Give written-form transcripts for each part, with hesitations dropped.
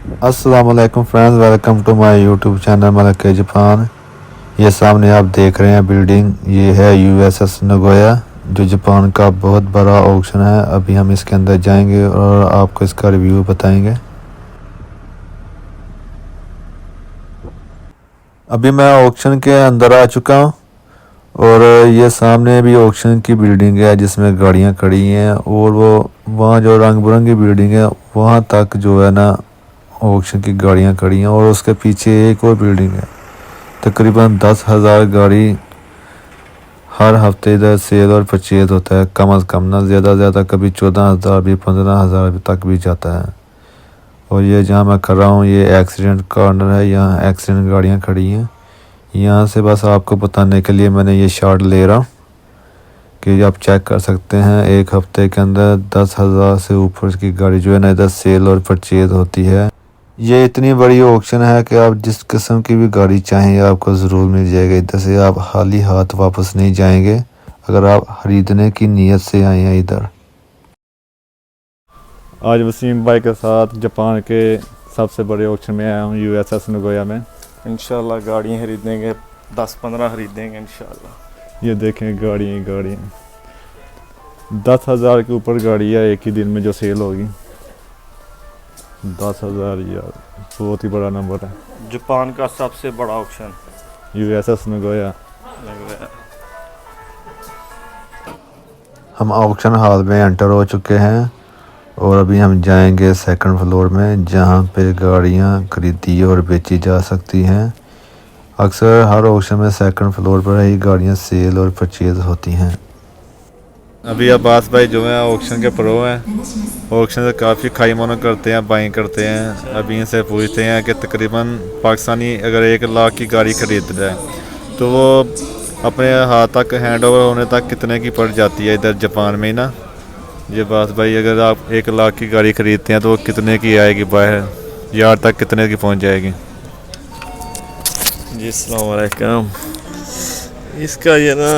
अस्सलाम वालेकुम friends, welcome to my YouTube channel Malak Japan. ये सामने आप देख रहे हैं बिल्डिंग, ये है यूएसएस नगोया जो जापान का बहुत बड़ा ऑक्शन है। अभी हम इसके अंदर जाएंगे और आपको इसका रिव्यू बताएंगे। अभी मैं ऑक्शन के अंदर आ चुका हूँ और ये सामने भी ऑक्शन की बिल्डिंग है जिसमें गाड़ियाँ खड़ी हैं और वो वहाँ जो रंग बिरंगी बिल्डिंग है वहाँ तक जो है ना ऑक्शन की गाड़ियाँ खड़ी हैं और उसके पीछे एक और बिल्डिंग है। तकरीबन 10,000 गाड़ी हर हफ्ते इधर सेल और परचेज होता है, कम से कम ना ज़्यादा कभी 14,000 भी 15,000 तक भी जाता है। और ये जहाँ मैं कर रहा हूँ ये एक्सीडेंट कॉर्नर है, यहाँ एक्सीडेंट गाड़ियाँ खड़ी हैं। यहाँ से बस आपको बताने के लिए मैंने ये शॉट ले रहा हूँ कि आप चेक कर सकते हैं एक हफ्ते के अंदर 10,000 से ऊपर की गाड़ी जो है ना इधर सेल और परचेज होती है। ये इतनी बड़ी ऑक्शन है कि आप जिस किस्म की भी गाड़ी चाहें आपको ज़रूर मिल जाएगा। इधर से आप खाली हाथ वापस नहीं जाएंगे अगर आप ख़रीदने की नीयत से आए हैं इधर। आज वसीम भाई के साथ जापान के सबसे बड़े ऑक्शन में आया हूँ यूएसएस नगोया में। इंशाल्लाह गाड़ियाँ खरीदेंगे, 10-15 खरीदेंगे इंशाल्लाह। ये देखें गाड़ियाँ 10,000 के ऊपर गाड़ी है एक ही दिन में जो सेल होगी। 10,000 यार बहुत ही बड़ा नंबर है। जापान का सबसे बड़ा ऑक्शन यूएसएस नगोया। हम ऑक्शन हॉल में एंटर हो चुके हैं और अभी हम जाएंगे सेकंड फ्लोर में जहां पे गाड़ियां खरीदी और बेची जा सकती हैं। अक्सर हर ऑक्शन में सेकंड फ्लोर पर ही गाड़ियां सेल और परचेज होती हैं। अभी अब्बास भाई जो है ऑक्शन के प्रो हैं, ऑक्शन से काफ़ी खाई मानो करते हैं, बाइंग करते हैं। अभी इनसे पूछते हैं कि तकरीबन पाकिस्तानी अगर 1 लाख की गाड़ी खरीद रहा है तो वो अपने हाथ तक हैंड ओवर होने तक कितने की पड़ जाती है इधर जापान में ही ना। ये बात भाई अगर आप 1 लाख की गाड़ी खरीदते हैं तो वो कितने की आएगी, बाहर यार्ड तक कितने की पहुंच जाएगी? जी अस्सलाम वालेकुम। इसका ये ना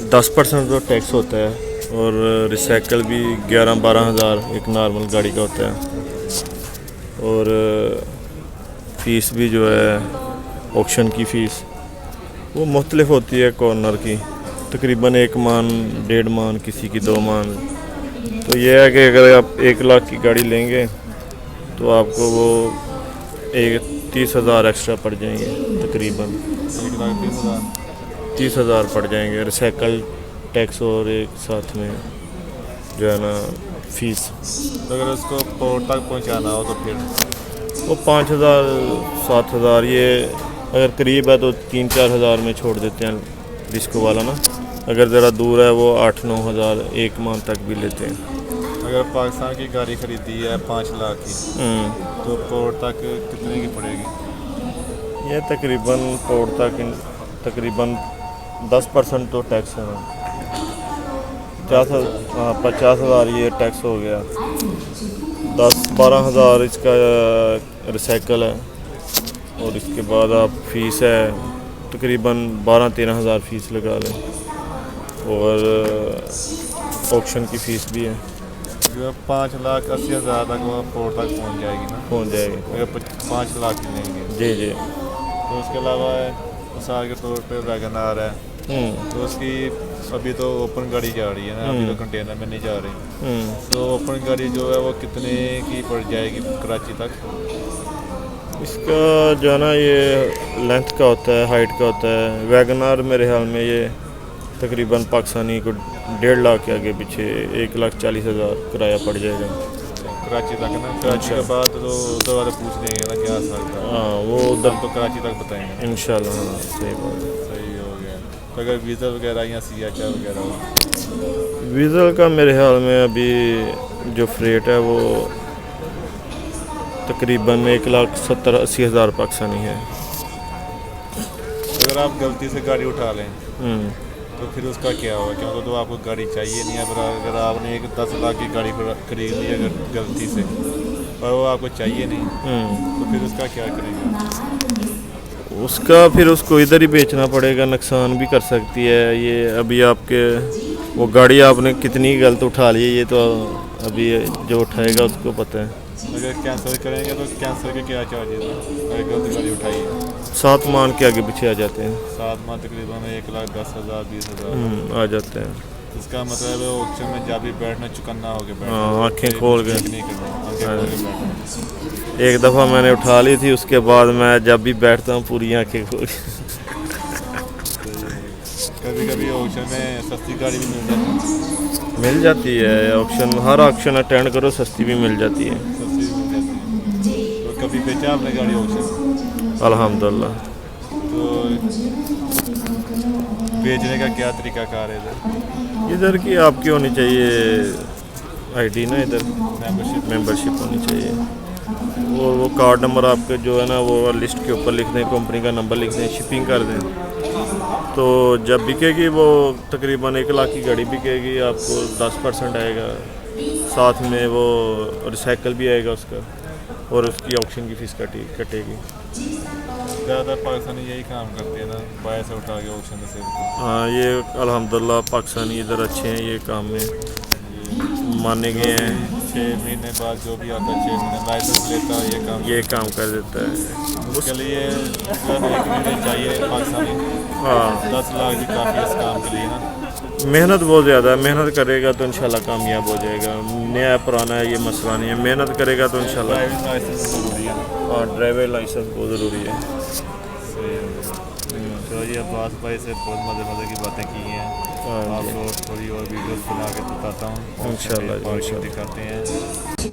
10% तो टैक्स होता है और रिसाइकल भी 11-12 हज़ार एक नॉर्मल गाड़ी का होता है। और फ़ीस भी जो है ऑक्शन की फ़ीस वो मुख्तलिफ होती है कॉर्नर की, तकरीबन 1 मान 1.5 मान, किसी की 2 मान। तो ये है कि अगर आप 1 लाख की गाड़ी लेंगे तो आपको वो 30,000 एक्स्ट्रा पड़ जाएंगे, तकरीबन 30,000 पड़ जाएंगे रिसाइकल टैक्स और एक साथ में जो है ना फ़ीस। तो अगर उसको पोर्ट तक पहुंचाना हो तो फिर वो 5,000-7,000, ये अगर करीब है तो 3-4 हज़ार में छोड़ देते हैं डिस्को वाला ना। अगर ज़रा दूर है वो 8-9 हज़ार 1 माह तक भी लेते हैं। अगर पाकिस्तान की गाड़ी खरीदी है 5 लाख की तो पोर्ट तक कितने की पड़ेगी? ये तकरीबन पोर्ट तक तकरीबन 10% तो टैक्स है ना। 50 हज़ार ये टैक्स हो गया, 10-12 हज़ार इसका रिसाइकल है और इसके बाद आप फ़ीस है तकरीबन 12-13 हज़ार फ़ीस लगा लें और ऑक्शन की फ़ीस भी है। जो 5,80,000 तक वो पोर्ट तक पहुंच जाएगी ना? पहुंच जाएगी अगर 5 लाख की लेंगे जी। तो उसके अलावा मिसाल के तौर पे वैगनार है तो उसकी अभी तो ओपन गाड़ी जा रही है ना, अभी तो कंटेनर में नहीं जा रही। तो ओपन गाड़ी जो है वो कितने की पड़ जाएगी कराची तक? इसका जो है ना ये लेंथ का होता है, हाइट का होता है। वैगनार मेरे ख्याल में ये तकरीबन पाकिस्तानी को 1.5 लाख के आगे पीछे 1,40,000 किराया पड़ जाएगा कराची तक ना। कराची के बाद तो उधर वाले पूछ लेंगे ना क्या सकता है। हाँ वो उधर तो कराची तक बताएंगे इंशाल्लाह। हाँ सही बात है। सही हो गया। तो अगर वीज़ा वगैरह या CHR वगैरह हो? वीज़ा का मेरे ख्याल में अभी जो फ्रेट है वो तकरीबन 1,70,000-80,000 पाकिस्तानी है। अगर आप गलती से गाड़ी उठा लें तो फिर उसका क्या होगा? क्योंकि तो आपको गाड़ी चाहिए नहीं है। अगर आपने एक 10 लाख की गाड़ी खरीद ली अगर गलती से और वो आपको चाहिए नहीं तो फिर उसका क्या करेंगे? उसका फिर उसको इधर ही बेचना पड़ेगा, नुकसान भी कर सकती है ये। अभी आपके वो गाड़ी आपने कितनी गलत उठा ली है ये तो अभी जो उठाएगा उसको पता है। अगर कैंसिल करेंगे तो कैंसिल के क्या चार्जेस हैं अगर गलत गाड़ी उठाई है? 7 मान के आगे पीछे आ जाते हैं। 7 माह तकरीबन 1,10,000 20,000 आ जाते हैं। इसका मतलब है ऑक्शन में जब भी बैठना चुकन्ना हो के बैठना, हाँ, आँखें खोल के। नहीं करना, आँखें खोल के बैठना। एक दफ़ा मैंने उठा ली थी, उसके बाद मैं जब भी बैठता हूँ पूरी आँखें खोल के। कभी कभी ऑक्शन में सस्ती गाड़ी भी मिल जाती है ऑक्शन, हर ऑक्शन अटेंड करो सस्ती भी मिल जाती है। सस्ती भी मिल जाती है। तो कभी बेचा आपने गाड़ी ऑक्शन? अल्हम्दुलिल्लाह। तो बेचने का क्या तरीका कार है इधर की आपकी होनी चाहिए आईडी ना, इधर मेंबरशिप होनी चाहिए। वो कार्ड नंबर आपके जो है ना वो लिस्ट के ऊपर लिख दें, कंपनी का नंबर लिख दें, शिपिंग कर दें, तो जब बिकेगी वो तकरीबन 1 लाख की गाड़ी बिकेगी, आपको 10% आएगा, साथ में वो रिसाइकल भी आएगा उसका, और उसकी ऑक्शन की फ़ीस कटेगी। ज़्यादा पाकिस्तानी यही काम करते हैं ना, बाय से उठा के ऑक्शन में सेल करते हाँ, ये अल्हम्दुलिल्लाह पाकिस्तानी इधर अच्छे हैं ये काम में, माने गए हैं। 6 महीने बाद जो भी आता है 6 महीने लाइसेंस लेता है ये काम कर देता है। उसके लिए अगर 1 महीने चाहिए पाकिस्तानी, हाँ, 10 लाख भी काफ़ी है इस काम के लिए ना। मेहनत बहुत ज़्यादा है, मेहनत करेगा तो इंशाल्लाह कामयाब हो जाएगा। नया पुराना है ये मसला नहीं है, मेहनत करेगा तो इंशाल्लाह। ड्राइविंग लाइसेंस ज़रूरी है। हाँ, ड्राइवर लाइसेंस बहुत ज़रूरी है। तो ये अब्बास भाई से बहुत मज़े की बातें की हैं। आपको थोड़ी और वीडियोस बना के बताता हूँ, इंशाल्लाह दिखाते हैं।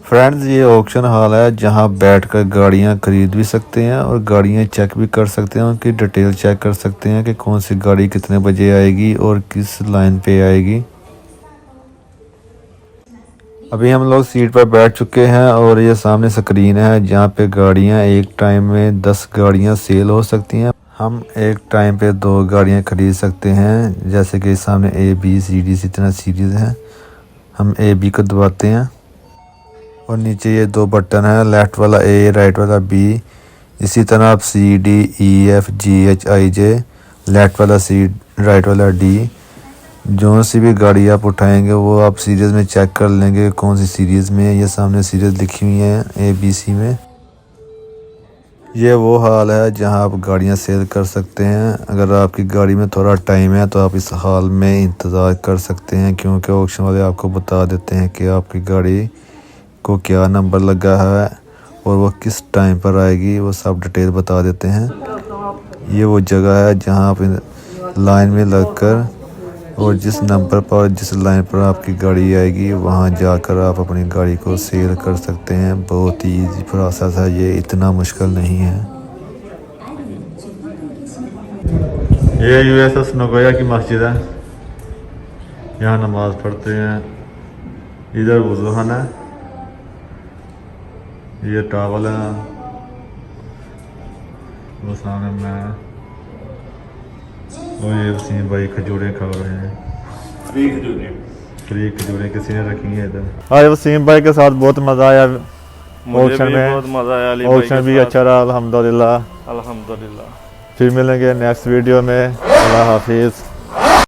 फ्रेंड्स, ये ऑक्शन हॉल है जहां बैठकर गाड़ियां खरीद भी सकते हैं और गाड़ियां चेक भी कर सकते हैं, उनकी डिटेल चेक कर सकते हैं कि कौन सी गाड़ी कितने बजे आएगी और किस लाइन पे आएगी। अभी हम लोग सीट पर बैठ चुके हैं और ये सामने स्क्रीन है जहां पे गाड़ियां एक टाइम में 10 गाड़ियां सेल हो सकती हैं। हम एक टाइम पे 2 गाड़ियां खरीद सकते हैं, जैसे कि सामने ABCD इतना सीरीज है। हम AB को दबाते हैं और नीचे ये 2 बटन है, लेफ्ट वाला A राइट वाला B। इसी तरह आप CDEFGHIJ, लेफ्ट वाला C राइट वाला D। जो सी भी गाड़ी आप उठाएंगे वो आप सीरीज़ में चेक कर लेंगे कौन सी सीरीज़ में है। ये सामने सीरीज़ लिखी हुई है ABC में। ये वो हाल है जहां आप गाड़ियां सेल कर सकते हैं। अगर आपकी गाड़ी में थोड़ा टाइम है तो आप इस हाल में इंतज़ार कर सकते हैं, क्योंकि ऑक्शन वाले आपको बता देते हैं कि आपकी गाड़ी को क्या नंबर लगा है और वो किस टाइम पर आएगी, वो सब डिटेल बता देते हैं। ये वो जगह है जहां आप लाइन में लगकर और जिस नंबर पर जिस लाइन पर आपकी गाड़ी आएगी वहां जाकर आप अपनी गाड़ी को सेल कर सकते हैं। बहुत ही ईजी प्रोसेस है, ये इतना मुश्किल नहीं है। ये USS नगोया की मस्जिद है, यहाँ नमाज पढ़ते हैं। इधर वज़ूखाना है, ये टावल है, वो सामने मैं, और ये वसीम भाई खजूरें खा रहे हैं। फ्री खजूरें किसी ने रखी हैं इधर। आज वसीम भाई के साथ बहुत मज़ा आया, मुझे भी बहुत मज़ा आया अली भाई ऑक्शन के भी साथ। अच्छा रहा अल्हम्दुलिल्लाह। अल्हम्दुलिल्लाह। फिर मिलेंगे नेक्स्ट वीडियो में। अल्लाह हाफिज़।